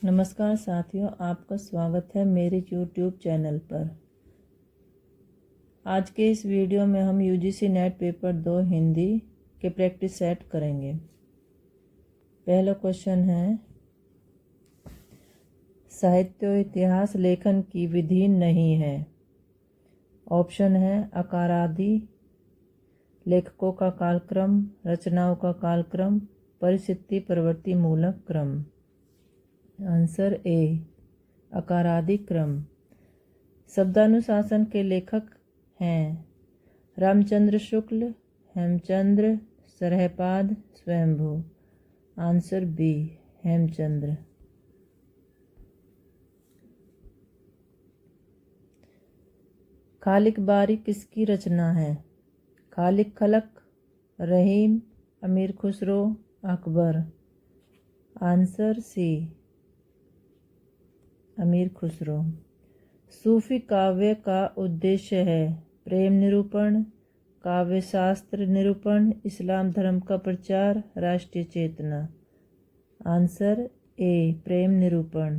नमस्कार साथियों, आपका स्वागत है मेरे YouTube चैनल पर। आज के इस वीडियो में हम UGC नेट पेपर 2 हिंदी के प्रैक्टिस सेट करेंगे। पहला क्वेश्चन है, साहित्य और इतिहास लेखन की विधि नहीं है। ऑप्शन है अकारादि, लेखकों का कालक्रम, रचनाओं का कालक्रम, परिस्थिति प्रवृत्ति मूलक क्रम। आंसर ए, अकारादि क्रम। शब्दानुशासन के लेखक हैं रामचंद्र शुक्ल, हेमचंद्र, सरहपाद, स्वयंभू। Answer B, Hemchandra. खालिक बारी किसकी रचना है? खालिक खलक, रहीम, अमीर खुसरो, अकबर। आंसर सी, अमीर खुसरो। सूफी काव्य का उद्देश्य है प्रेम निरूपण, काव्य शास्त्र निरूपण, इस्लाम धर्म का प्रचार, राष्ट्रीय चेतना। आंसर ए, प्रेम निरूपण।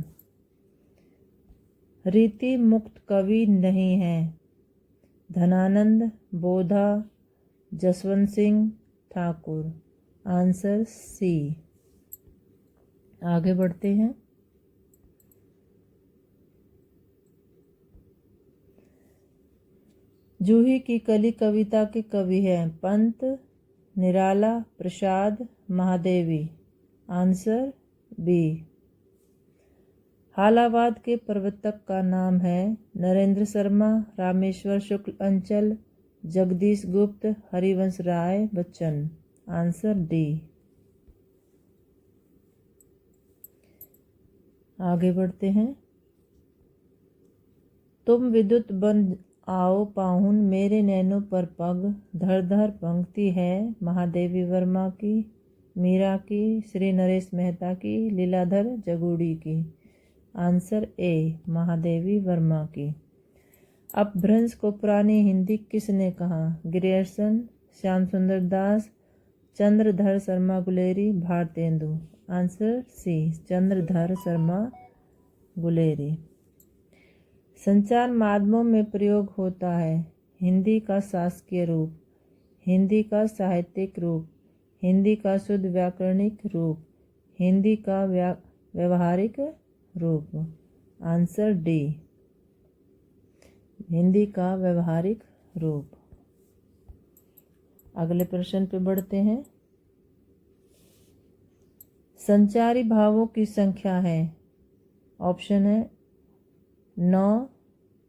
रीति मुक्त कवि नहीं है। धनानंद, बोधा, जसवंत सिंह, ठाकुर। Answer C. आगे बढ़ते हैं। जूही की कली कविता के कवि हैं पंत, निराला, प्रसाद, महादेवी। Answer B. हालावाद के प्रवर्तक का नाम है नरेंद्र शर्मा, रामेश्वर शुक्ल अंचल, जगदीश गुप्त, हरिवंश राय बच्चन। Answer D. आगे बढ़ते हैं। तुम विद्युत बन आओ पाहुन, मेरे नैनों पर पग, धर धर पंक्ति है महादेवी वर्मा की, मीरा की, श्री नरेश मेहता की, लीलाधर जगूड़ी की। आंसर ए, महादेवी वर्मा की। अपभ्रंश को पुरानी हिंदी किसने कहा? Grierson, Shyam Sundar Das, Chandradhar Sharma Guleri, Bharatendu. Answer C, Chandradhar Sharma Guleri. संचार माध्यमों में प्रयोग होता है हिंदी का शासकीय रूप, हिंदी का साहित्यिक रूप, हिंदी का शुद्ध व्याकरणिक रूप, हिंदी का व्यवहारिक रूप। आंसर डी, हिंदी का व्यवहारिक रूप। अगले प्रश्न पे बढ़ते हैं। संचारी भावों की संख्या है। ऑप्शन है 9,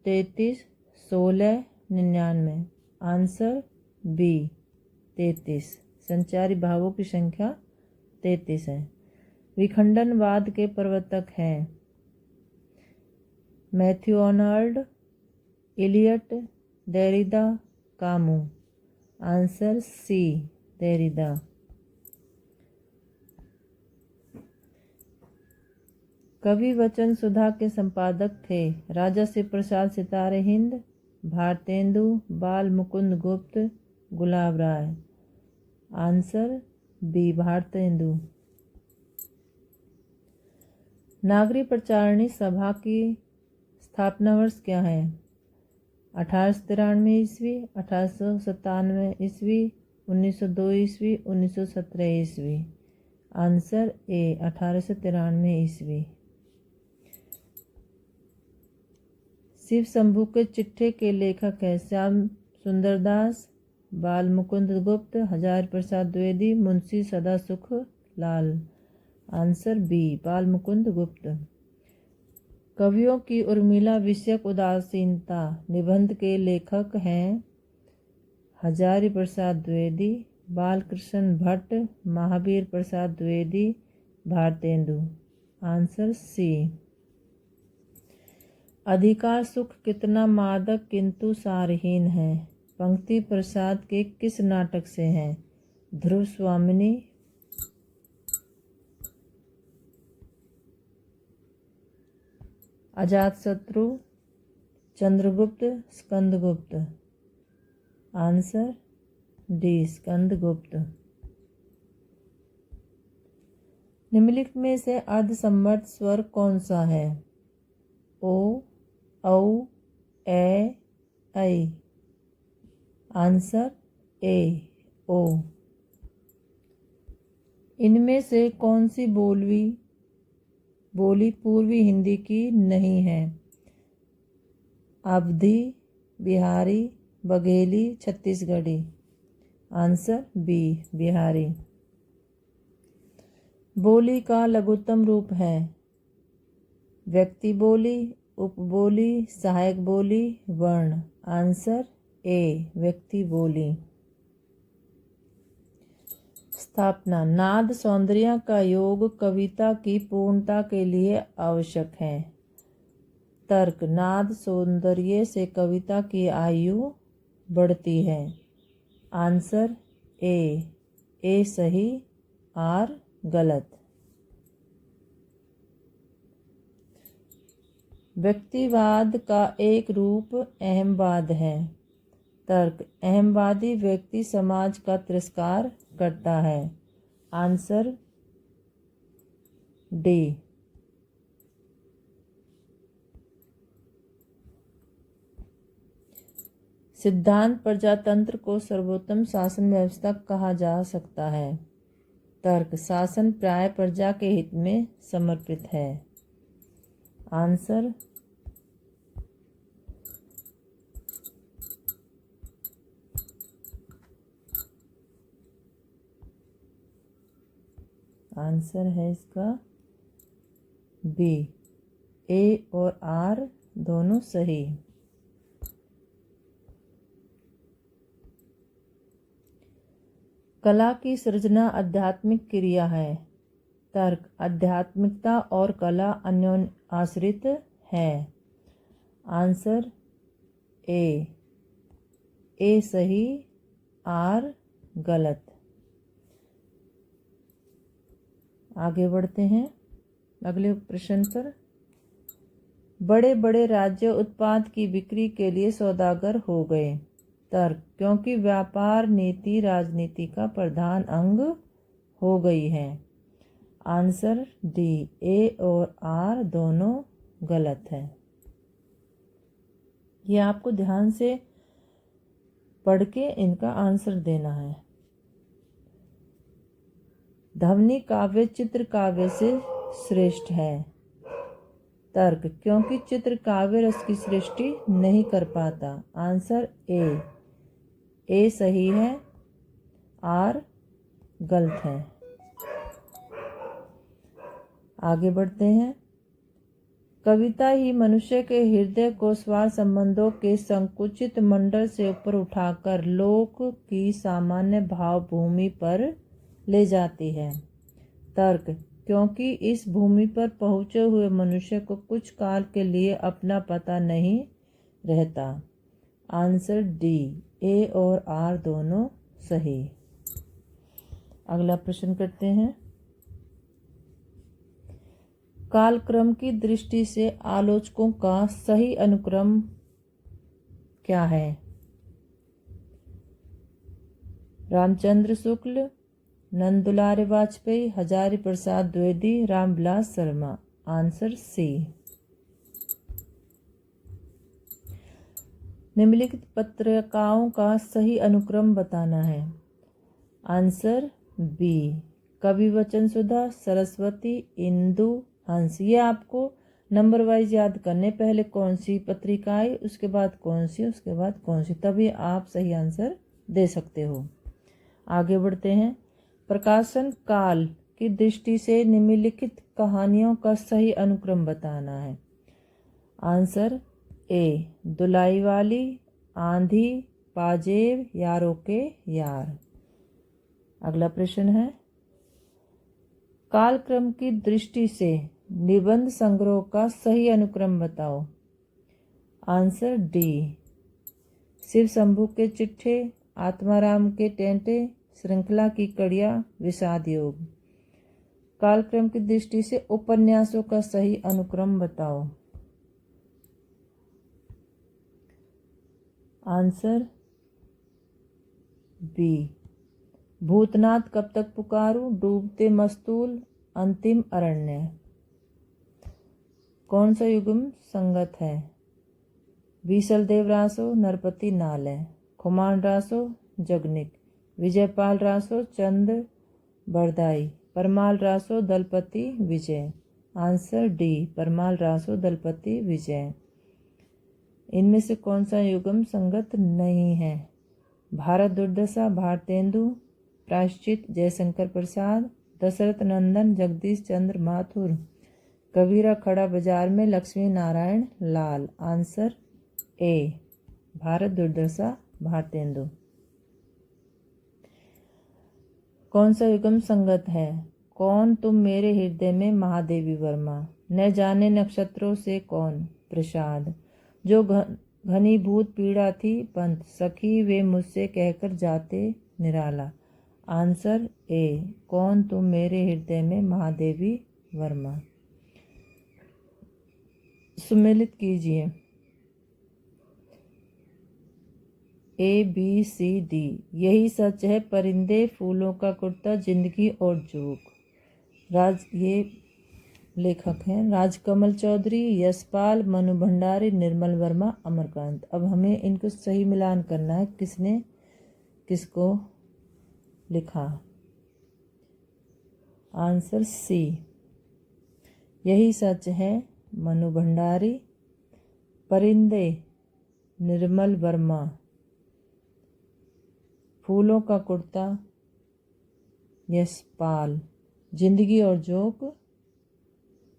33, 16, 99। Answer B, 33। संचारी भावों की संख्या 33 है। विखंडनवाद के प्रवर्तक हैं Matthew Arnold, Eliot, Derrida, Camus. Answer C, Derrida. Kavi Vachan सुधा के संपादक थे राजा शिव प्रसाद सितारे हिंद, भारतेंदु, बाल मुकुंद गुप्त, गुलाब राय। Answer B, Bharatendu. नागरी प्रचारणी सभा की स्थापना वर्ष क्या है? 1893 ईस्वी, 1897 ईस्वी, 1902 ईस्वी, 1917 ईस्वी। आंसर ए, 1893 ईस्वी। शिव शंभू के चिट्ठे के लेखक है श्याम सुंदर दास, बाल मुकुंद गुप्त, हजार प्रसाद द्विवेदी, मुंशी सदा सुख लाल। आंसर बी, बाल मुकुंद गुप्त। कवियों की उर्मिला विषयक उदासीनता निबंध के लेखक हैं हजारी प्रसाद द्विवेदी, बालकृष्ण भट्ट, महावीर प्रसाद द्विवेदी, भारतेंदु। Answer C. अधिकार सुख कितना मादक किंतु सारहीन है, पंक्ति प्रसाद के किस नाटक से है? ध्रुव स्वामिनी, अजातशत्रु, चंद्रगुप्त, स्कंदगुप्त। Answer D, Skandagupt. निम्नलिखित में से अर्धसंबद्ध स्वर कौन सा है? ओ, औ, ए, ऐ। आंसर ए, ओ। इनमें से कौन सी बोली पूर्वी हिंदी की नहीं है? अवधी, बिहारी, बघेली, छत्तीसगढ़ी। Answer B, Bihari. बोली का लघुत्तम रूप है? व्यक्ति बोली, उपबोली, सहायक बोली, वर्ण। आंसर ए, व्यक्ति बोली। स्थापना। नाद सौंदर्य का योग कविता की पूर्णता के लिए आवश्यक है। तर्क। नाद सौंदर्य से कविता की आयु बढ़ती है। आंसर ए सही, आर गलत। व्यक्तिवाद का एक रूप अहमवाद है। तर्क। अहमवादी व्यक्ति समाज का तिरस्कार करता है। Answer D. सिद्धांत प्रजातंत्र को सर्वोत्तम शासन व्यवस्था कहा जा सकता है। तर्क। शासन प्राय प्रजा के हित में समर्पित है। आंसर है इसका बी। ए और आर दोनों सही। कला की सृजना आध्यात्मिक क्रिया है। तर्क। आध्यात्मिकता और कला अन्योन्य आश्रित है। आंसर ए सही, आर गलत। आगे बढ़ते हैं अगले प्रश्न पर। बड़े बड़े राज्य उत्पाद की बिक्री के लिए सौदागर हो गए। तर्क। क्योंकि व्यापार नीति राजनीति का प्रधान अंग हो गई है। Answer D. ए और आर दोनों गलत है। ये आपको ध्यान से पढ़ के इनका आंसर देना है। ध्वनि काव्य चित्र काव्य से श्रेष्ठ है। तर्क। क्योंकि चित्र काव्य रस की सृष्टि नहीं कर पाता। आंसर ए सही है, आर गलत है। आगे बढ़ते हैं। कविता ही मनुष्य के हृदय को स्वार्थ संबंधों के संकुचित मंडल से ऊपर उठाकर लोक की सामान्य भाव भूमि पर ले जाती है। तर्क। क्योंकि इस भूमि पर पहुँचे हुए मनुष्य को कुछ काल के लिए अपना पता नहीं रहता। Answer D. ए और आर दोनों सही। अगला प्रश्न करते हैं। कालक्रम की दृष्टि से आलोचकों का सही अनुक्रम क्या है? रामचंद्र शुक्ल, नंदुलारे वाजपेयी, हजारी प्रसाद द्विवेदी, रामविलास शर्मा। Answer C. निम्नलिखित पत्रिकाओं का सही अनुक्रम बताना है। Answer B. कवि वचन सुधा, सरस्वती, इंदु, हंस। ये आपको नंबर वाइज याद करने, पहले कौन सी पत्रिका आई, उसके बाद कौन सी, उसके बाद कौन सी, तभी आप सही आंसर दे सकते हो। आगे बढ़ते हैं। प्रकाशन काल की दृष्टि से निम्नलिखित कहानियों का सही अनुक्रम बताना है। आंसर ए। दुलाई वाली, आंधी, पाजेब, यारों के यार। अगला प्रश्न है। कालक्रम की दृष्टि से निबंध संग्रह का सही अनुक्रम बताओ। Answer D. शिव शंभू के चिट्ठे, आत्माराम के टेंटे, श्रृंखला की कड़ियाँ, विषाद योग। कालक्रम की दृष्टि से उपन्यासों का सही अनुक्रम बताओ। Answer B. भूतनाथ कब तक पुकारूं, डूबते मस्तूल, अंतिम अरण्य। कौन सा युग्म संगत है? बीसल देव रासो, नरपति नालय, खुमान रासो, जगनिक, विजयपाल रासो, चंद बरदाई, परमाल रासो, दलपति विजय। आंसर डी, परमाल रासो, दलपति विजय। इनमें से कौन सा युग्म संगत नहीं है? भारत दुर्दशा, भारतेंदु, प्रायश्चित, जयशंकर प्रसाद, दशरथ नंदन, जगदीश चंद्र माथुर, कबीरा खड़ा बाजार में, लक्ष्मी नारायण लाल। आंसर ए, भारत दुर्दशा, भारतेंदु। कौन सा युग्म संगत है? कौन तुम मेरे हृदय में, महादेवी वर्मा, न जाने नक्षत्रों से कौन, प्रसाद, जो घनीभूत पीड़ा थी पंथ, सखी वे मुझसे कहकर जाते निराला। आंसर ए, कौन तुम मेरे हृदय में, महादेवी वर्मा। सुमेलित कीजिए। A B C D. यही सच है, परिंदे, फूलों का कुर्ता, जिंदगी और जोक। ये लेखक हैं राजकमल चौधरी, यशपाल, मनु भंडारी, निर्मल वर्मा, अमरकांत। अब हमें इनको सही मिलान करना है, किसने किसको लिखा। आंसर सी, यही सच है, मनु भंडारी, परिंदे, निर्मल वर्मा, फूलों का कुर्ता, यशपाल, जिंदगी और जोक,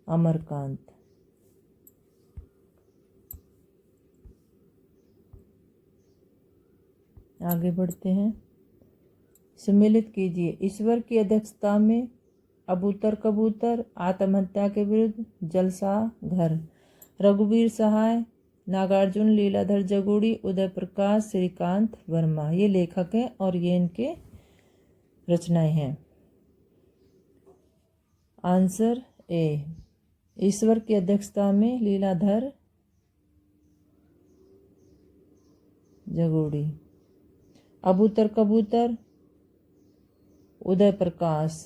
अमरकांत। आगे बढ़ते हैं। सम्मिलित कीजिए। ईश्वर की अध्यक्षता में अबूतर कबूतर, आत्महत्या के विरुद्ध, जलसा घर, रघुवीर सहाय, नागार्जुन, लीलाधर जगुड़ी, उदय प्रकाश, श्रीकांत वर्मा। ये लेखक हैं और ये इनके रचनाएं हैं। आंसर ए, ईश्वर की अध्यक्षता में लीलाधर जगुड़ी, अबूतर कबूतर, उदय प्रकाश,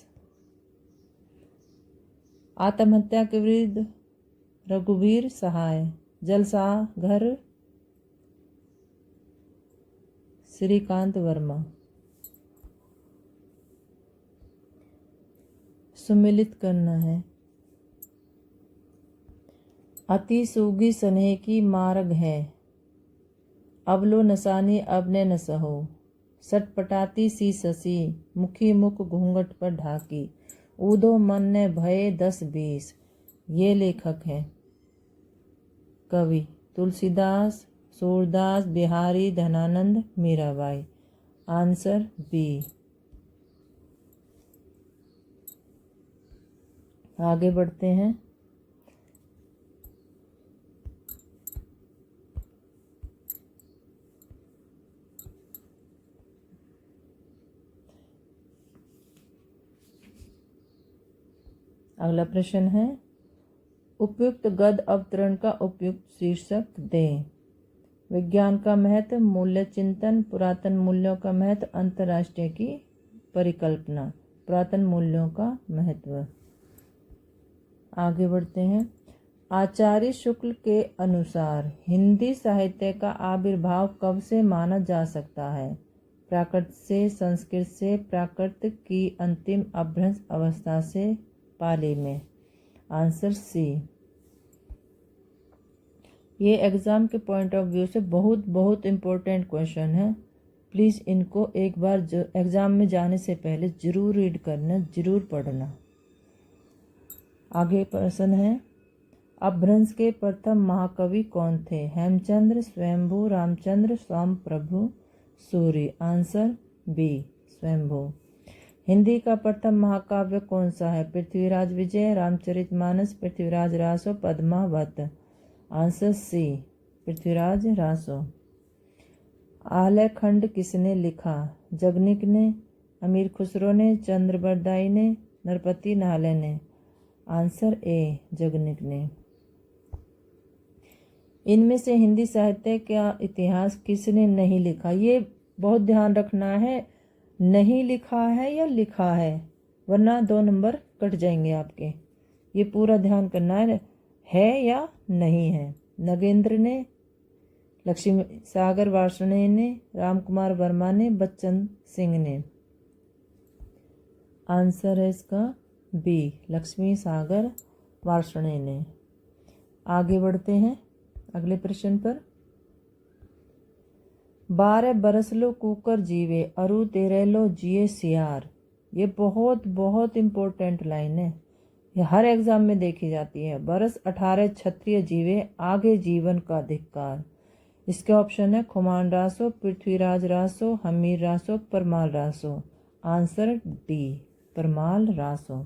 आत्महत्या के विरुद्ध रघुवीर सहाय, जलसा घर श्रीकांत वर्मा। सुमिलित करना है। अति सूगी स्नेह की मार्ग है, अबलो नसानी अब ने न सहो, सटपटाती सी ससी, मुखी मुख घूंघट पर ढाकी, ऊधो मन ने भये 10-20। ये लेखक है कवि तुलसीदास, सूरदास, बिहारी, धनानंद, मीराबाई। Answer B. आगे बढ़ते हैं। अगला प्रश्न है, उपयुक्त गद्य अवतरण का उपयुक्त शीर्षक दें। विज्ञान का महत्व, मूल्य चिंतन, पुरातन मूल्यों का महत्व, अंतर्राष्ट्रीय की परिकल्पना। पुरातन मूल्यों का महत्व। आगे बढ़ते हैं। आचार्य शुक्ल के अनुसार हिंदी साहित्य का आविर्भाव कब से माना जा सकता है? प्राकृत से, संस्कृत से, प्राकृत की अंतिम अभ्रंश अवस्था से, पाली में। Answer C. ये एग्ज़ाम के पॉइंट ऑफ व्यू से बहुत इम्पोर्टेंट क्वेश्चन है। प्लीज़ इनको एक बार एग्ज़ाम में जाने से पहले ज़रूर रीड करना, ज़रूर पढ़ना। आगे प्रश्न है, अपभ्रंश के प्रथम महाकवि कौन थे? हेमचंद्र, स्वयंभू, रामचंद्र, सोमप्रभु, सूरी। Answer B, Swayambhu. हिंदी का प्रथम महाकाव्य कौन सा है? पृथ्वीराज विजय, रामचरितमानस, पृथ्वीराज रासो, पद्मावत। Answer C, Prithviraj Raso. आलय खंड किसने लिखा? जगनिक ने, अमीर खुसरो ने, चंद्र बरदाई ने, नरपति नालय ने। आंसर ए, जगनिक ने। इनमें से हिंदी साहित्य का इतिहास किसने नहीं लिखा? ये बहुत ध्यान रखना है, नहीं लिखा है या लिखा है, वरना 2 नंबर कट जाएंगे आपके। ये पूरा ध्यान करना है या नहीं है। नगेंद्र ने, लक्ष्मी सागर वार्ष्णेय ने, रामकुमार वर्मा ने, बच्चन सिंह ने। आंसर है इसका बी, लक्ष्मी सागर वार्ष्णेय ने। आगे बढ़ते हैं अगले प्रश्न पर। 12 बरस लो कुकर जीवे, अरु तेरे लो जिए सियार। ये बहुत बहुत इम्पोर्टेंट लाइन है, ये हर एग्जाम में देखी जाती है। बरस 18 क्षत्रिय जीवे, आगे जीवन का धिक्कार। इसके ऑप्शन है खुमान रासो, पृथ्वीराज रासो, हमीर रासो, परमाल रासो। Answer D, Parmal Raso.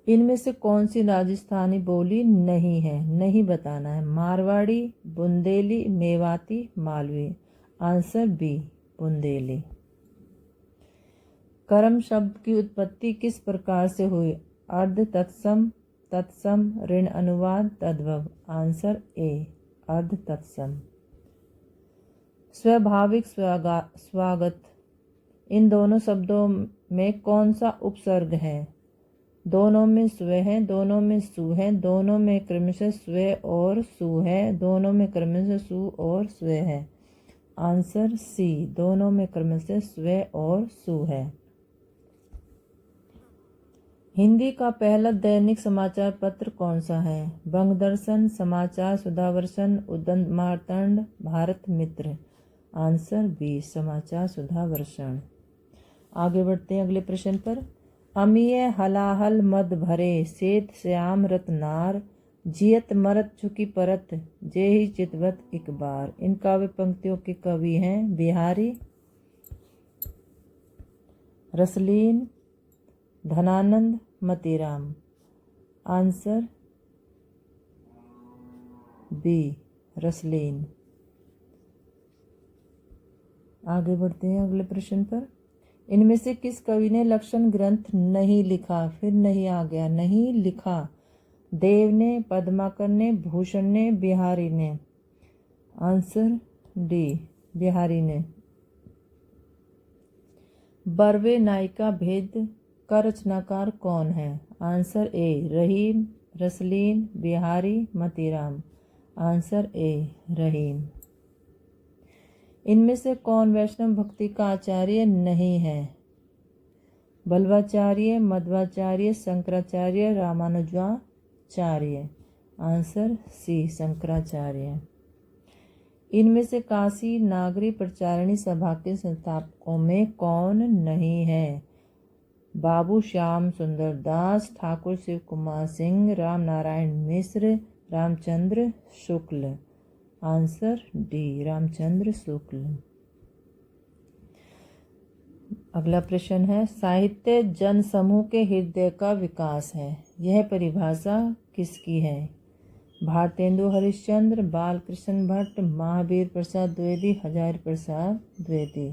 इनमें से कौन सी राजस्थानी बोली नहीं है, नहीं बताना है। मारवाड़ी, बुंदेली, मेवाती, मालवी। Answer B, Bundeli. कर्म शब्द की उत्पत्ति किस प्रकार से हुई? अर्ध तत्सम, तत्सम, ऋण अनुवाद, तद्भव। आंसर ए, अर्ध तत्सम। स्वाभाविक स्वागत, इन दोनों शब्दों में कौन सा उपसर्ग है? दोनों में स्व है, दोनों में सु है, दोनों में क्रमशः स्व और सु है, दोनों में क्रमशः सु और स्व है। आंसर सी, दोनों में क्रमशः स्व और सु है। हिंदी का पहला दैनिक समाचार पत्र कौन सा है? बंगदर्शन, समाचार सुधावर्षण, उदंत मार्तंड, भारत मित्र। आंसर बी, समाचार सुधावर्षण। आगे बढ़ते हैं अगले प्रश्न पर। अमीय हलाहल मद भरे, सेत श्याम रतनार, जियत मरत चुकी परत, जेहि चितवत एक बार। इन काव्य पंक्तियों के कवि हैं बिहारी, रसलीन, धनानंद, मतीराम। Answer B, Raslin. आगे बढ़ते हैं अगले प्रश्न पर। इनमें से किस कवि ने लक्षण ग्रंथ नहीं लिखा? फिर नहीं आ गया, नहीं लिखा। देव ने, पद्माकर ने, भूषण ने, बिहारी ने। आंसर डी, बिहारी ने। बरवे नायिका भेद का रचनाकार कौन है? Answer A, Rahim, Raslin, Bihari, Matiram. Answer A, Rahim. इनमें से कौन वैष्णव भक्ति का आचार्य नहीं है? बल्वाचार्य, मध्वाचार्य, शंकराचार्य, रामानुजाचार्य। Answer C, Shankaracharya. इनमें से काशी नागरी प्रचारिणी सभा के संस्थापकों में कौन नहीं है? बाबू श्याम सुंदर दास, ठाकुर शिव कुमार सिंह, राम नारायण मिश्र, रामचंद्र शुक्ल। Answer D, Ramchandra Shukla. अगला प्रश्न है, साहित्य जन समूह के हृदय का विकास है। यह परिभाषा किसकी है? भारतेंदु हरिश्चंद्र, बालकृष्ण भट्ट, महावीर प्रसाद द्विवेदी, हजारी प्रसाद द्विवेदी।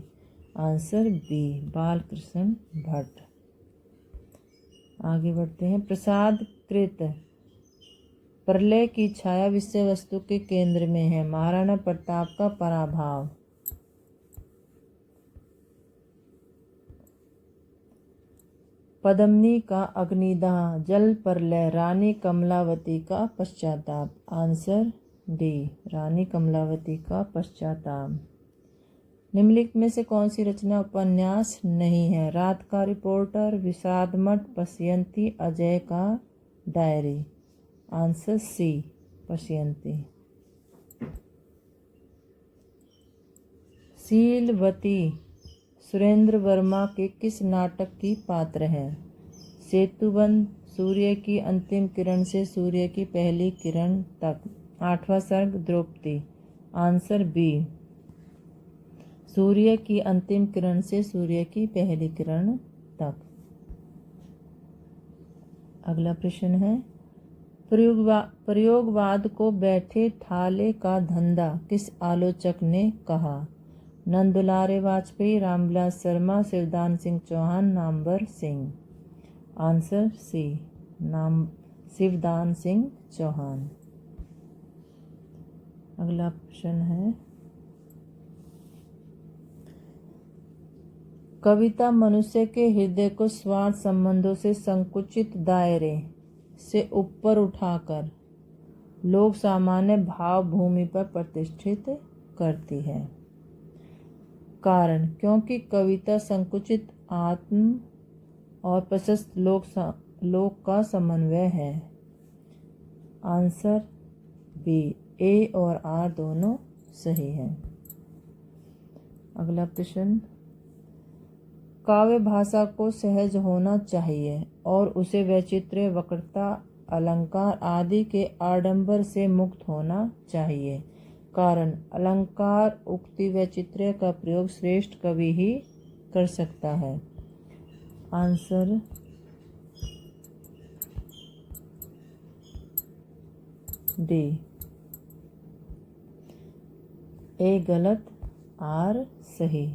Answer B, Balkrishna Bhatt. आगे बढ़ते हैं। प्रसाद कृत प्रलय की छाया विषय वस्तु के केंद्र में है। महाराणा प्रताप का पराभव। पद्मिनी का अग्निदाह, जल प्रलय, रानी कमलावती का पश्चाताप। आंसर डी, रानी कमलावती का पश्चाताप। निम्नलिखित में से कौन सी रचना उपन्यास नहीं है? रात का रिपोर्टर, विषाद मठ, पश्यंती, अजय का diary. Answer C, Pashyanti. Shilvati Surendra Verma के किस नाटक की पात्र है? सेतुबंध, सूर्य की अंतिम किरण से सूर्य की पहली किरण तक, 8वां सर्ग, द्रौपदी। आंसर बी, सूर्य की अंतिम किरण से सूर्य की पहली किरण तक। अगला प्रश्न है, प्रयोगवाद को बैठे ठाले का धंधा किस आलोचक ने कहा? नंदुलारे वाजपेयी, रामविलास शर्मा, शिवदान सिंह चौहान, नामवर सिंह। Answer C, Shivdan Singh Chauhan. अगला प्रश्न है, कविता मनुष्य के हृदय को स्वार्थ संबंधों से संकुचित दायरे से ऊपर उठाकर लोक सामान्य भाव भूमि पर प्रतिष्ठित करती है। कारण, क्योंकि कविता संकुचित आत्म और प्रशस्त लोक का समन्वय है। आंसर बी, ए और आर दोनों सही है। अगला प्रश्न, काव्य भाषा को सहज होना चाहिए और उसे वैचित्र्य, वक्रता, अलंकार आदि के आडंबर से मुक्त होना चाहिए। कारण, अलंकार, उक्ति, वैचित्र्य का प्रयोग श्रेष्ठ कवि ही कर सकता है। आंसर डी, ए गलत, आर सही।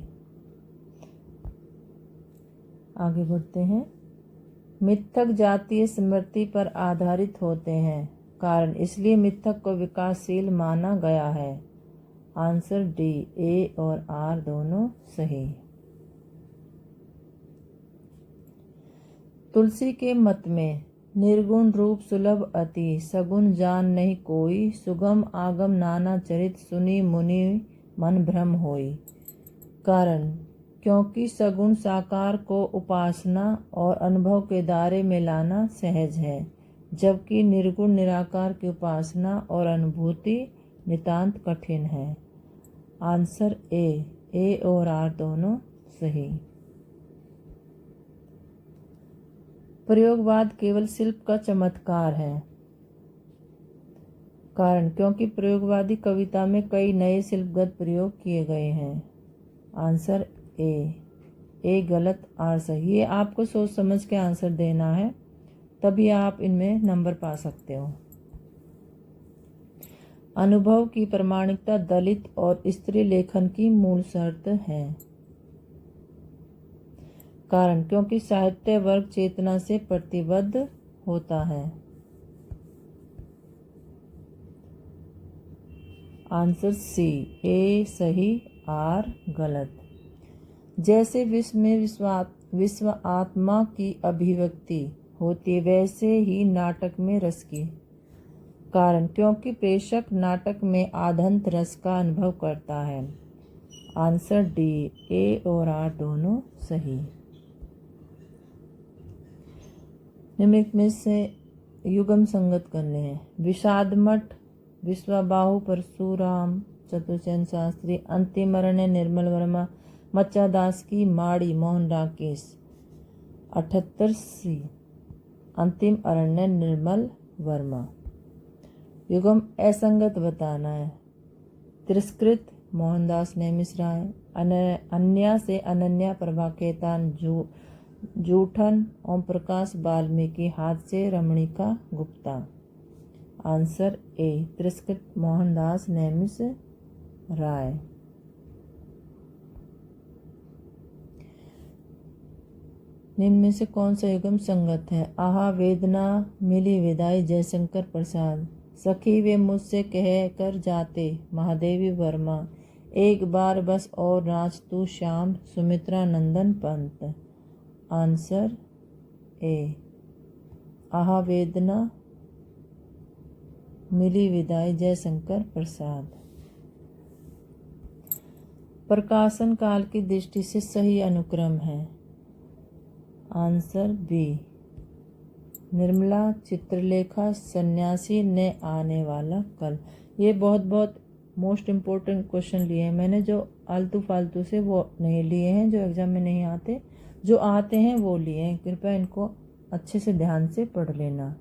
आगे बढ़ते हैं। मिथक जातीय स्मृति पर आधारित होते हैं। कारण, इसलिए मिथक को विकासशील माना गया है। आंसर डी, ए और आर दोनों सही। तुलसी के मत में निर्गुण रूप सुलभ अति, सगुण जान नहीं कोई, सुगम आगम नाना चरित, सुनी मुनि मन भ्रम होई। कारण, क्योंकि सगुण साकार को उपासना और अनुभव के दायरे में लाना सहज है, जबकि निर्गुण निराकार की उपासना और अनुभूति नितांत कठिन है। आंसर ए और आर दोनों सही। प्रयोगवाद केवल शिल्प का चमत्कार है। कारण, क्योंकि प्रयोगवादी कविता में कई नए शिल्पगत प्रयोग किए गए हैं। आंसर ए गलत, आर सही। ये आपको सोच समझ के आंसर देना है, तभी आप इनमें नंबर पा सकते हो। अनुभव की प्रामाणिकता दलित और स्त्री लेखन की मूल शर्त है। कारण, क्योंकि साहित्य वर्ग चेतना से प्रतिबद्ध होता है। आंसर सी, ए सही, आर गलत। जैसे विश्व में विश्व आत्मा की अभिव्यक्ति होती है, वैसे ही नाटक में रस की। कारण, क्योंकि प्रेषक नाटक में आद्यंत रस का अनुभव करता है। आंसर डी, ए और आर दोनों सही। निम्नलिखित में से युगम संगत करने हैं। विषाद मठ, विश्वबाहु, परशुराम, चतुर्सेन शास्त्री, अंतिम अरण्य, निर्मल वर्मा, मच्चा दास की माड़ी, मोहन राकेश। 78 सी, अंतिम अरण्य, निर्मल वर्मा। युगम असंगत बताना है। तिरस्कृत, मोहनदास नेमिष राय। अन्या से अनन्या, प्रभा केतान जूठन, ओम प्रकाश वाल्मीकि। हाथ से रमणिका गुप्ता। आंसर ए, तिरस्कृत, मोहनदास नेमिष राय। निम्न में से कौन सा युगम संगत है? आहा वेदना मिली विदाई, जयशंकर प्रसाद। सखी वे मुझसे कह कर जाते, महादेवी वर्मा। एक बार बस और नाच तू श्याम, सुमित्रा नंदन पंत। आंसर ए, आहा वेदना मिली विदाई, जयशंकर प्रसाद। प्रकाशन काल की दृष्टि से सही अनुक्रम है। आंसर बी, निर्मला चित्रलेखा, सन्यासी ने आने वाला कल। ये बहुत मोस्ट इम्पोर्टेंट क्वेश्चन लिए हैं मैंने, जो आलतू फालतू से वो नहीं लिए हैं, जो एग्जाम में नहीं आते, जो आते हैं वो लिए हैं। कृपया इनको अच्छे से ध्यान से पढ़ लेना।